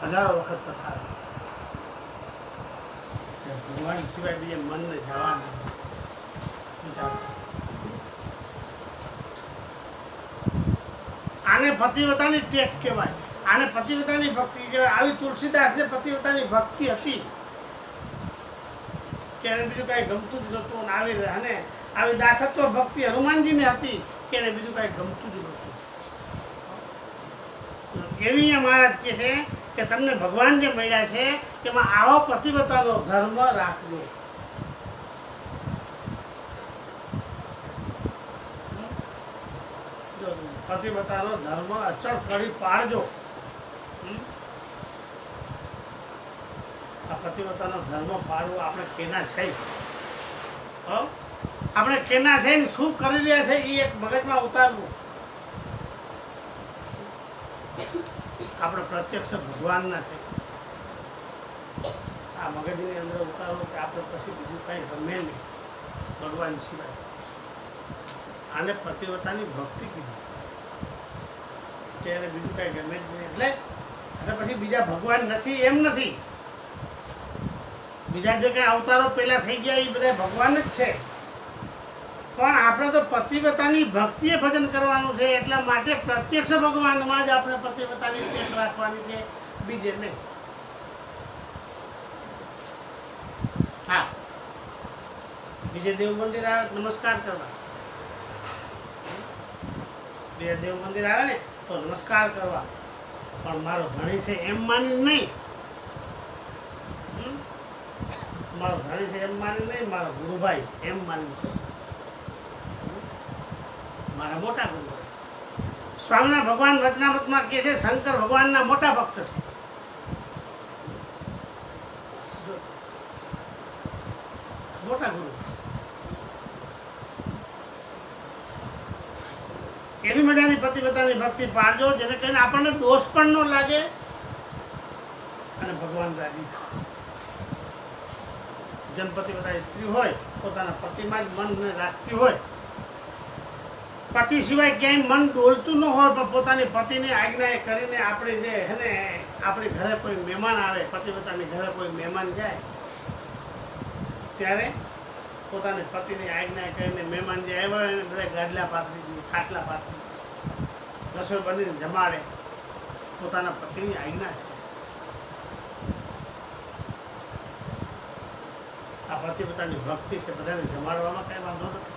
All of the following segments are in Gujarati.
હજારો વખત કથા છે ભગવાન સિવાય બીજે મનને જવા વિચાર આને પતિવ્રતાની ટેક કહેવાય, આને પતિવ્રતાની ભક્તિ કહેવાય. આવી તુલસીદાસને પતિવ્રતાની ભક્તિ હતી કે એને બીજું કાંઈ ગમતું જ નહોતું. અને આવી દાસત્વ ભક્તિ હનુમાનજીને હતી કે એને બીજું કાંઈ ગમતું જ નહોતું. એવી મહારાજ કહે છે કે તમને ભગવાન જે મળ્યા છે તેમાં આવો પતિવ્રતાનો ધર્મ રાખજો. પતિવ્રતાનો ધર્મ અચળ કરી પાડજો. આ પતિવ્રતાનો ધર્મ પાડવો આપણે કેના છે, આપણે કેના છે ને શું કરી રહ્યા છે એ એક મગજમાં ઉતારવું. આપણે પ્રત્યક્ષ ભગવાનના છે, આ મગજની અંદર ઉતારવું કે આપણે પછી બીજું કાંઈ ગમે નહીં ભગવાન સિવાય. આને પતિવ્રતાની ભક્તિ કીધી કે એને બીજું કાંઈ ગમે જ નહીં. એટલે અને પછી બીજા ભગવાન નથી એમ નથી. બીજા જે કાંઈ અવતારો પહેલા થઈ ગયા એ બધા ભગવાન જ છે, પણ આપણે તો પતિવ્રતાની ભક્તિએ ભજન કરવાનું છે. એટલા માટે પ્રત્યક્ષ ભગવાનમાં જ આપણે પતિવ્રતાની ટેક રાખવાની છે, બીજે નહીં. હા, બીજે દેવ મંદિર આવે નમસ્કાર કરવા, બીજે દેવ મંદિર આવે ને તો નમસ્કાર કરવા, પણ મારો ધણી છે એમ માની નહીં. મારો ધણી છે એમ માની નહીં, મારો ગુરુભાઈ છે એમ માની, મારા મોટા ગુરુ. સ્વામિનારાયણ ભગવાન વચનામૃતમાં કહે છે શંકર ભગવાનના મોટા ભક્ત છે. મોટા ગુરુ એવી મજાની પતિવ્રતાની ભક્તિ પાડજો જેને કહીને આપણને દોષ પણ ન લાગે અને ભગવાન રાજી થાય. જેમ પતિવ્રતા સ્ત્રી હોય પોતાના પતિમાં જ મનને રાખતી હોય, પતિ સિવાય ક્યાંય મન ડોલતું ન હોય, પણ પોતાની પતિની આજ્ઞા કરીને આપણે જે હે ને આપણી ઘરે કોઈ મહેમાન આવે, પતિવ્રતાની ઘરે કોઈ મહેમાન જાય ત્યારે પોતાની પતિની આજ્ઞા કરીને મહેમાન જે આવ્યા હોય એને બધા ગાડલા પાથરી દે, ખાટલા પાથરી, રસોઈ બનીને જમાડે, પોતાના પતિની આજ્ઞા છે. આ પતિવ્રતાની ભક્તિ છે, બધાને જમાડવામાં કઈ વાંધો નથી.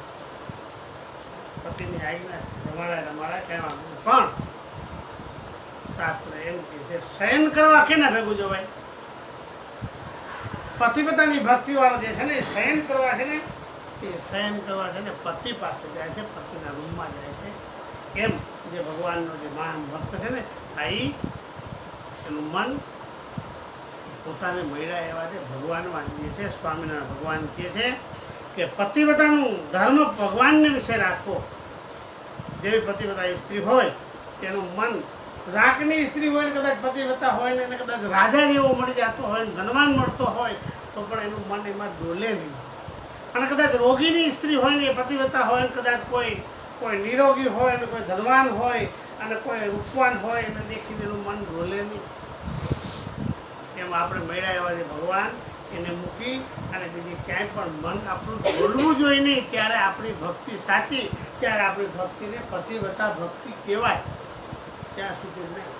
પતિની આજ્ઞા જમાડાય રમાડાય કઈ વાંધો નથી. પણ શાસ્ત્ર એમ કહે છે શયન કરવા કેના ભેગું જવાય? પતિવ્રતાની ભક્તિ વાળો જે છે ને એ શયન કરવા છે ને, એ શયન કરવા છે ને પતિ પાસે જાય છે, પતિના રૂમમાં જાય છે. એમ જે ભગવાનનો જે મહાન ભક્ત છે ને આ એનું મન પોતાને મળ્યા એવા જે ભગવાનમાં જે છે. સ્વામિનારાયણ ભગવાન કહે છે કે પતિવ્રતાનું ધર્મ ભગવાનને વિશે રાખો. જેવી પતિવ્રતા સ્ત્રી હોય તેનું મન, રાખની સ્ત્રી હોય ને કદાચ પતિવ્રતા હોય ને એને કદાચ રાજા જેવો મળી જતો હોય ને ધનવાન મળતો હોય તો પણ એનું મન એમાં ડોલે નહીં. અને કદાચ રોગીની સ્ત્રી હોય ને એ પતિવ્રતા હોય ને કદાચ કોઈ નિરોગી હોય ને કોઈ ધનવાન હોય અને કોઈ રૂપવાન હોય એને દેખીને એનું મન ડોલે નહીં. એમ આપણે મળ્યા એવા જે ભગવાન એને મૂકી અને બીજી ક્યાંય પણ મન આપણું બોલવું જોઈએ નહીં. ત્યારે આપણી ભક્તિ સાચી, ત્યારે આપણી ભક્તિને પતિવ્રતા ભક્તિ કહેવાય. ત્યાં સુધી નહીં.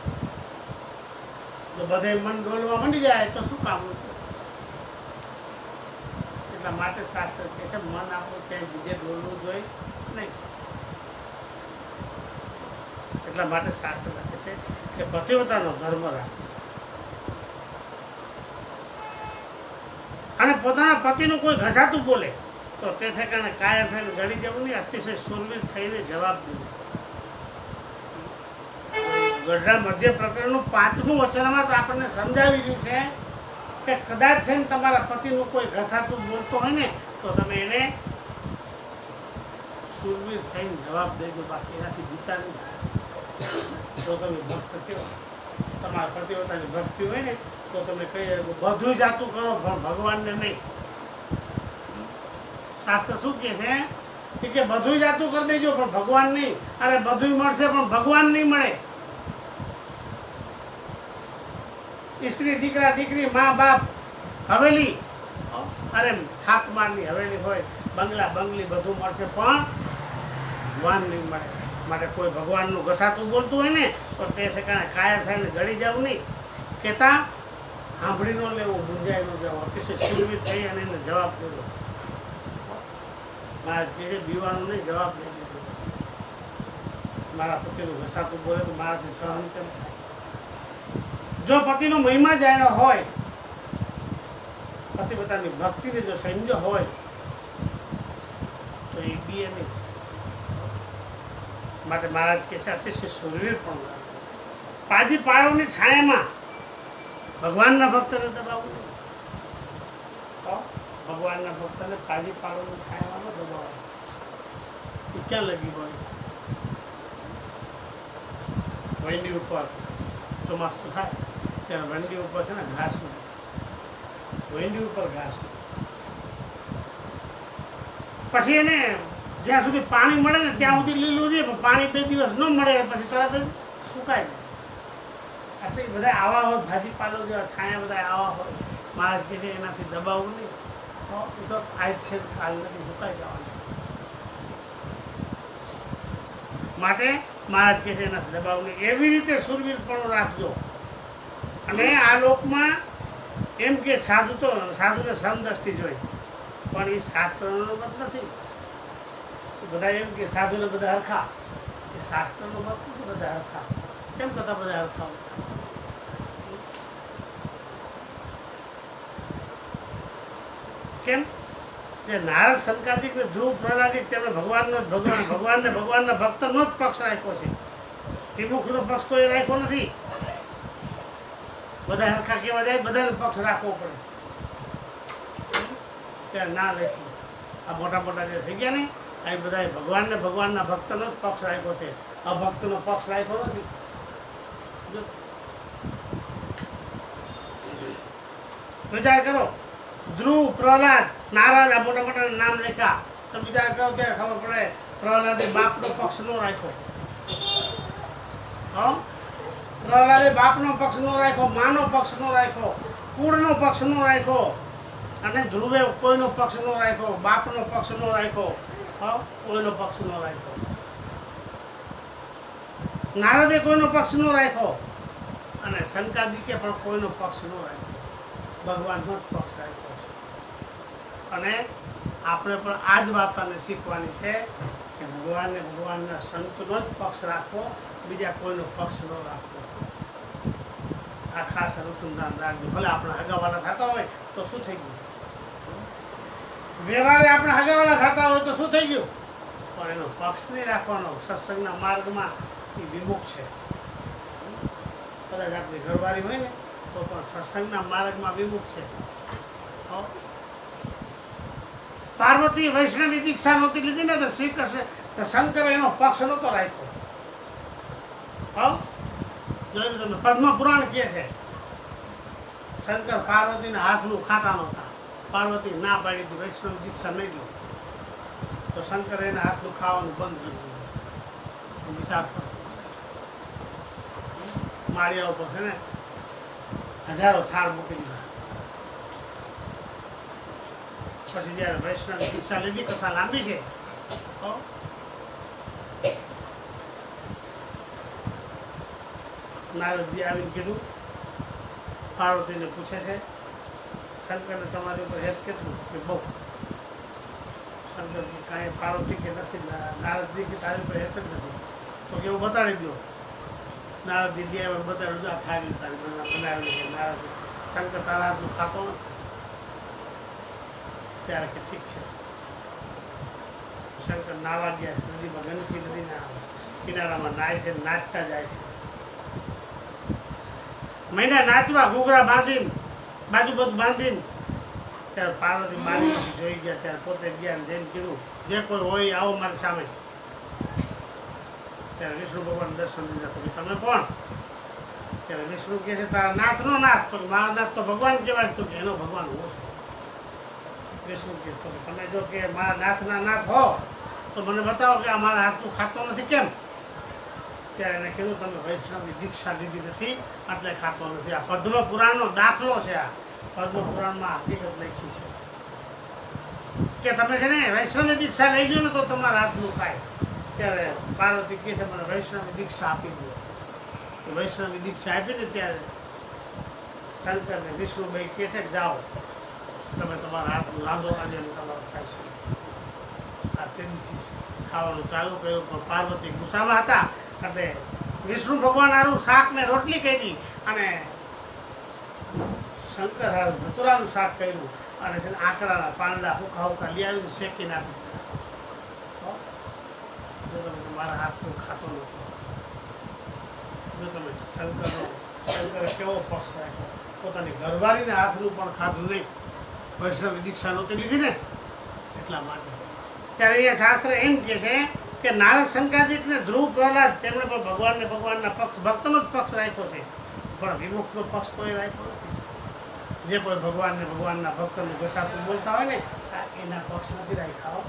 જો બધે મન ડોલવા માંડી જાય તો શું કામ? એટલા માટે શાસ્ત્ર કહે છે મન આપણું ક્યાંય બીજે ડોલવું જોઈએ નહીં. એટલા માટે શાસ્ત્ર કહે છે કે પતિવ્રતાનો ધર્મ રાખો અને પોતાના પતિનું કોઈ ઘસાતું બોલે તો તે ઠેકાણે કાયર થઈને ગળી જવું નહીં, અતિશય સુરવીર થઈને જવાબ દેવો. ગઢડા મધ્ય પ્રકરણનું 5મું વચનમાં તો આપણને સમજાવી રહ્યું છે કે કદાચ છે ને તમારા પતિનું કોઈ ઘસાતું બોલતો હોય ને તો તમે એને સુરવીર થઈને જવાબ દેજો, બાકી એનાથી બીતા નહીં. તો તમે ભક્ત કેવો? તમારા પતિવ્રતાની ભક્તિ હોય ને તો તમે કહીએ બધું જાતું કરો પણ ભગવાનને નહીં. શાસ્ત્ર શું કહે છે કે બધું જાતું કરી દેજો પણ ભગવાન નહીં. અરે બધું મળશે પણ ભગવાન નહીં મળે. સ્ત્રી, દીકરા, દીકરી, મા બાપ, હવેલી, અરે હાથ મારની હવેલી હોય, બંગલા બંગલી બધું મળશે, પણ ભગવાન નહીં મળે. માટે કોઈ ભગવાનનું ઘસાતું બોલતું હોય ને તો તે ઠેકાણે કાયર થઈને ગળી જવું નહીં, કહેતા સાંભળી ન લેવું, મૂંઝાઈ ન જવું, અતિશય સુરવીર થઈ અને એને જવાબ દેવો. મારા કહે બીવાનું નહીં, જવાબ નહીં દેવો. મારા પતિનું ઘસાતું બોલે તો મારાથી સહન કેમ થાય? જો પતિનો મહિમા જાણ્યો હોય, પતિ પોતાની ભક્તિને જો સમજ્યો હોય તો એ બીએ નહીં. માટે મહારાજ કહે છે અતિશય સુરવીર પણ પાજી પાળવની છાયામાં ભગવાનના ભક્તને દબાવવું નહીં. તો ભગવાનના ભક્તને પાજી પાળવની છાયામાં ન દબાવવું. એ ક્યાં લગી હોય? વંડી ઉપર ચોમાસું થાય ત્યારે વંડી ઉપર છે ને ઘાસ, વંડી ઉપર ઘાસ, પછી એને જ્યાં સુધી પાણી મળે ને ત્યાં સુધી લીલું રહે, પણ પાણી 2 દિવસ ન મળે પછી તરત જ સુકાય જાય. આપણે બધા આવા હોય, ભાજીપાલો જેવા છાયા બધા આવા હોય, મહારાજ કહે છે એનાથી દબાવવું નહીં. એ તો આજ છે કાલ નથી, સુકાઈ જવાનું. માટે મહારાજ કહે છે એનાથી દબાવવું નહીં. એવી રીતે સુરવીરપણું રાખજો. અને આ લોકમાં એમ કે સાધુને સમદ્રષ્ટિ જોઈ, પણ એ શાસ્ત્રનો મત નથી. બધા એમ કે સાધુને બધા હરખા, એ શાસ્ત્રનો મત નથી. બધા હરખા કેમ કરતા? બધા હરખા કેમ? કે નારદ, સંકાદિક ને ધ્રુવ, પ્રહલાદિક તેમણે ભગવાનના ભક્તનો જ પક્ષ રાખ્યો છે. ત્રિમુખનો પક્ષ કોઈ રાખ્યો નથી. બધા હરખા કેવા જાય, બધાનો પક્ષ રાખવો પડે. ત્યારે ના લખ્યું. આ મોટા મોટા જે થઈ ગયા ને, આ બધા ભગવાનના ભક્તનો જ પક્ષ રાખ્યો છે. અભક્તનો પક્ષ રાખ્યો નથી. વિચાર કરો, ધ્રુવ, પ્રહલાદ, નારદ, આ મોટા મોટા નામ લખ્યા. તો વિચાર કરો ત્યારે ખબર પડે પ્રહલાદે બાપનો પક્ષ નો રાખ્યો. પ્રહલાદે બાપનો પક્ષ નો રાખ્યો, માનો પક્ષ નો રાખ્યો, કુળનો પક્ષ નો રાખ્યો. અને ધ્રુવે કોઈનો પક્ષ નો રાખ્યો, બાપનો પક્ષ નો રાખ્યો, કોઈનો પક્ષ નો રાખ્યો. નારદે કોઈનો પક્ષ નો રાખ્યો અને સંકાદિકે પણ કોઈનો પક્ષ નો રાખ્યો. ભગવાનનો જ પક્ષ રાખ્યો છે. અને આપણે પણ આ જ વાર્તાને શીખવાની છે કે ભગવાનના સંતનો જ પક્ષ રાખવો, બીજા કોઈનો પક્ષ ન રાખવો. આ ખાસ અનુસંધાન રાખજો. ભલે આપણા હગાવાલા થતા હોય તો શું થઈ ગયું? વ્યવહારે આપણા હગાવાલા થતા હોય તો શું થઈ ગયું? પણ એનો પક્ષ નહીં રાખવાનો. સત્સંગના માર્ગમાં એ વિમુખ છે. કદાચ આપણી ઘરવાળી હોય ને તો પણ સત્સંગના માર્ગમાં વિમુખ છે. પાર્વતી વૈષ્ણવી દીક્ષા નહોતી લીધી ને તો શ્રી કૃષ્ણ શંકર એનો પક્ષ નહોતો રાખ્યો. જોયું તમે, પદ્મ પુરાણ કહે છે શંકર પાર્વતીના હાથનું ખાતા નહોતા. પાર્વતી ના પાડી હતી વૈષ્ણવ દીક્ષા નહીં લો તો શંકર એના હાથનું ખાવાનું બંધ કરી દીધું. વિચાર કરો, માળિયા ઉપર છે ને હજારો થાળ મૂકી દીધા. પછી જયારે વૈષ્ણવ દીક્ષા લીધી, કથા લાંબી છે, નારદજી આવીને કીધું, પાર્વતીને પૂછે છે શંકરને તમારી ઉપર હેત કેટલું? કે બહુ. શંકર કાંઈ પાર્વતી કે નથી. નારદજી કે તારી ઉપર હેત જ નથી. તો કે એવું બતાડી દો. નારદજી દેવ બતાવ્યું, આ થાળી તારી બનાવેલી છે. નારદ શંકર તારા હાથનું ખાતો નથી. ત્યારે કે ઠીક છે. શંકર નાવા ગયા, નદીમાં ગંદકી નદીના કિનારામાં નાય છે, નાચતા જાય છે. મહિના નાચવા ઘૂઘરા બાંધીને, બાજુ બધું બાંધીને, ત્યારે પાર્વતી બારીમાંથી જોઈ ગયા. ત્યારે પોતે ગયા જઈને કીધું, જે કોઈ હોય આવો મારી સામે. ત્યારે વિષ્ણુ ભગવાન દર્શન દીધા. તો તમે કોણ? ત્યારે વિષ્ણુ કહે છે તારા નાથનો નાથ. તો મારા નાથ તો ભગવાન કહેવાય. તો કે એનો ભગવાન હું છું. વિષ્ણુ કહે તો તમે જો કે મારા નાથના નાથ હો તો મને બતાવો કે આ મારા હાથનું ખાતો નથી કેમ? ત્યારે એને કીધું તમે વૈષ્ણવની દીક્ષા લીધી નથી એટલે ખાતો નથી. આ પદ્મ પુરાણનો દાખલો છે. આ પદ્મ પુરાણમાં હકીકત લખી છે કે તમે છે ને વૈષ્ણવની દીક્ષા લઈ લો ને તો તમારા હાથનું ખાય. ત્યારે પાર્વતી કહે છે મને વૈષ્ણવની દીક્ષા આપી દો. વૈષ્ણવની દીક્ષા આપી ને ત્યારે શંકરને વિષ્ણુભાઈ કહે છે કે જાઓ તમે તમારા હાથનું રાંધો અને તમારું ખાઈ શકો. આ તેની ખાવાનું ચાલુ કર્યું પણ પાર્વતી ગુસ્સામાં હતા એટલે વિષ્ણુ ભગવાન હારું શાક ને રોટલી કરી અને શંકર હારું ધતુરાનું શાક કર્યું અને છે ને આંકડાના પાંદડા હુકા હુકા લઈ આવીને શેકીને આપી દીધા. જો તમે તમારા હાથનું ખાતો નથી. જો તમે શંકરે કેવો પક્ષ રાખ્યો, પોતાની ઘરવાળીના હાથનું પણ ખાધું નહીં. વૈષ્ણવ દીક્ષા નહોતી લીધી ને એટલા માટે. ત્યારે અહીંયા શાસ્ત્ર એમ કહે છે કે નારદ શંકાદિક ને ધ્રુવ પ્રહલાદ તેમણે પણ ભગવાનના પક્ષ ભક્તનો જ પક્ષ રાખ્યો છે, પણ વિમુખનો પક્ષ કોઈ રાખ્યો નથી. જે કોઈ ભગવાનના ભક્તને ઘસાતું બોલતા હોય ને એના પક્ષ નથી રાખ્યા.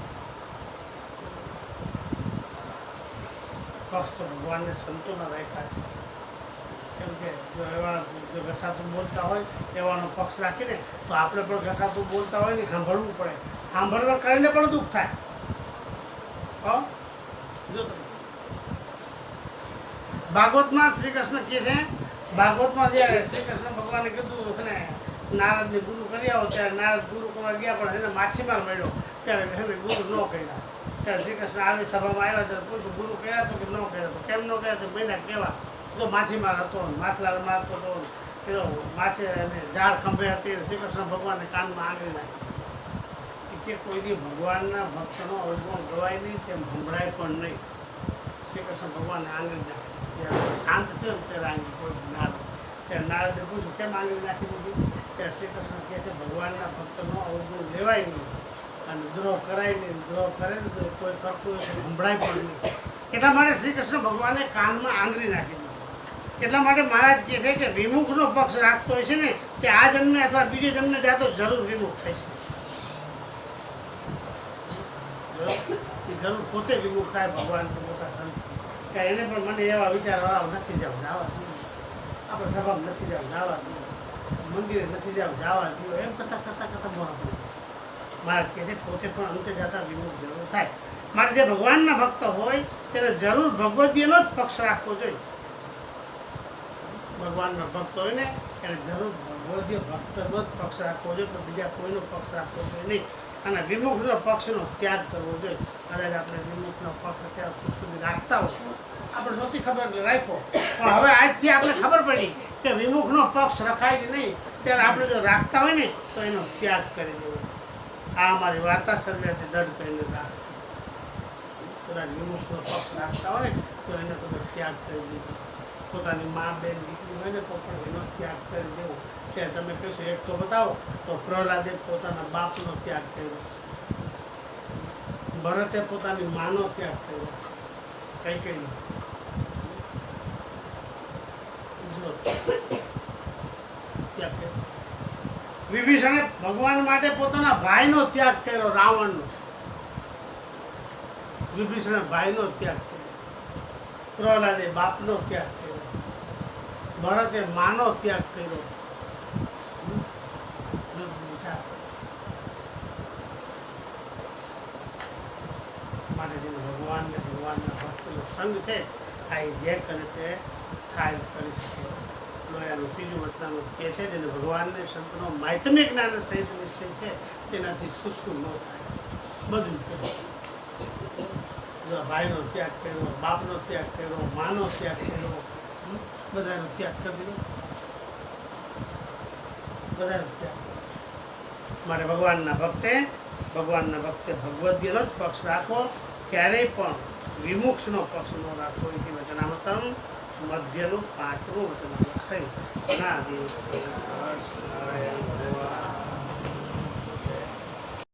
પક્ષ તો ભગવાનને સંતોના રાખ્યા છે. કેમ કે જો ઘસાતું બોલતા હોય એવાનો પક્ષ રાખીને તો આપણે પણ ઘસાતું બોલતા હોય ને સાંભળવું પડે. સાંભળવા કરીને પણ દુઃખ થાય. જો ભાગવતમાં શ્રી કૃષ્ણ કહે છે, ભાગવતમાં જ્યારે શ્રી કૃષ્ણ ભગવાને કીધું ને નારદને ગુરુ કરી આવો ત્યારે નારદ ગુરુ કરવા ગયા પણ એને માછીમાર મળ્યો ત્યારે એને ગુરુ ન કર્યા. ત્યારે શ્રી કૃષ્ણ આવી સભામાં આવ્યા ત્યારે પૂછ્યું ગુરુ કર્યા તો કે ન કર્યા તો કેમ ન કર્યા તો મહિના કેવા જો માછીમાર હતો માછલાર મારતો હતો પેલો માછે અને ઝાડ ખંભે હતી શ્રી કૃષ્ણ ભગવાનને કાનમાં આંગળી નાખી કે કોઈ દી ભગવાનના ભક્તનો અવગુણ ગવાય નહીં તેમ સંભળાય પણ નહીં. શ્રી કૃષ્ણ ભગવાનને આંગળી નાખી ત્યારે શાંત થયો ને ત્યારે આંગળી કોઈ નારદ ત્યારે નારદે પૂછ્યું કેમ આંગળી નાખી દીધી ત્યારે શ્રી કૃષ્ણ કહે છે ભગવાનના ભક્તનો અવગુણ લેવાય નહીં અને દ્રોહ કરાય નહીં. દ્રોહ કરે ને તો કોઈ કરતું હોય તો સંભળાય પણ નહીં. એટલા માટે શ્રી કૃષ્ણ ભગવાને કાનમાં આંગળી નાખી દીધી. એટલા માટે મહારાજ કહે છે કે વિમુખનો પક્ષ રાખતો હોય છે ને તે આ જન્મે અથવા બીજે જન્મે જાય તો જરૂર વિમુખ થાય છે. જરૂર પોતે વિમુખ થાય ભગવાન તો મોટા સંત કે એને પણ મને એવા વિચારવાળા નથી જવું જવા દો, આપણે સભામાં નથી જવું જવા દો, મંદિરે નથી જવું જવા દો, એમ કરતાં મોડા પડી મહારાજ કહે છે પોતે પણ અંતે જતા વિમુખ જરૂર થાય. મારે જે ભગવાનના ભક્ત હોય તેને જરૂર ભગવદીયનો જ પક્ષ રાખવો જોઈએ. ભગવાનના ભક્ત હોય ને એને જરૂર ભગવદીય ભક્તનો જ પક્ષ રાખવો જોઈએ, પણ બીજા કોઈનો પક્ષ રાખવો જોઈએ નહીં. અને વિમુખનો પક્ષનો ત્યાગ કરવો જોઈએ. કદાચ આપણે વિમુખનો પક્ષ અત્યાર સુધી રાખતા હોય આપણે નહોતી ખબર એટલે રાખ્યો, પણ હવે આજથી આપણે ખબર પડી કે વિમુખનો પક્ષ રખાય નહીં ત્યારે આપણે જો રાખતા હોય ને તો એનો ત્યાગ કરી દેવો. આ અમારી વાર્તા સર્વ્યાથી દઢ કરીને રાખે. કદાચ વિમુખનો પક્ષ રાખતા હોય ને તો એને તમે ત્યાગ કરી દીધો. પોતાની મા બેન દીકરી હોય ને તો પણ એનો ત્યાગ કરી દેવો. કે તમે કહેશો એક તો બતાવો તો પ્રહલાદે પોતાના બાપનો ત્યાગ કર્યો, ભરતે પોતાની માનો ત્યાગ કર્યો, કઈ ત્યાગ કર્યો. વિભીષણે ભગવાન માટે પોતાના ભાઈનો ત્યાગ કર્યો, રાવણનો. વિભીષણે ભાઈનો ત્યાગ કર્યો, પ્રહલાદે બાપનો ત્યાગ કર્યો, ભરતે માનો ત્યાગ કર્યો. માટે જે ભગવાનના ભક્તનો સંગ છે આ જે કરે તે થાય કરી શકે. લોયાનું ત્રીજું વચનાનું કહે છે જેને ભગવાનને સંતનો માહિતમ્ય જ્ઞાન સહિત નિશ્ચય છે તેનાથી સુસુ ન થાય. બધું કર્યું. જો ભાઈનો ત્યાગ કર્યો, બાપનો ત્યાગ કર્યો, માનો ત્યાગ કર્યો, બધાનો ત્યાગ કરી દીધો. બધાનો ત્યાગ. માટે ભગવાનના ભક્તે ભગવદીયનો જ પક્ષ રાખો, ક્યારેય પણ વિમુક્ષનો પક્ષ ન રાખવો. એ વચનામૃતમ મધ્યનું 5મું વચનામૃત થયું.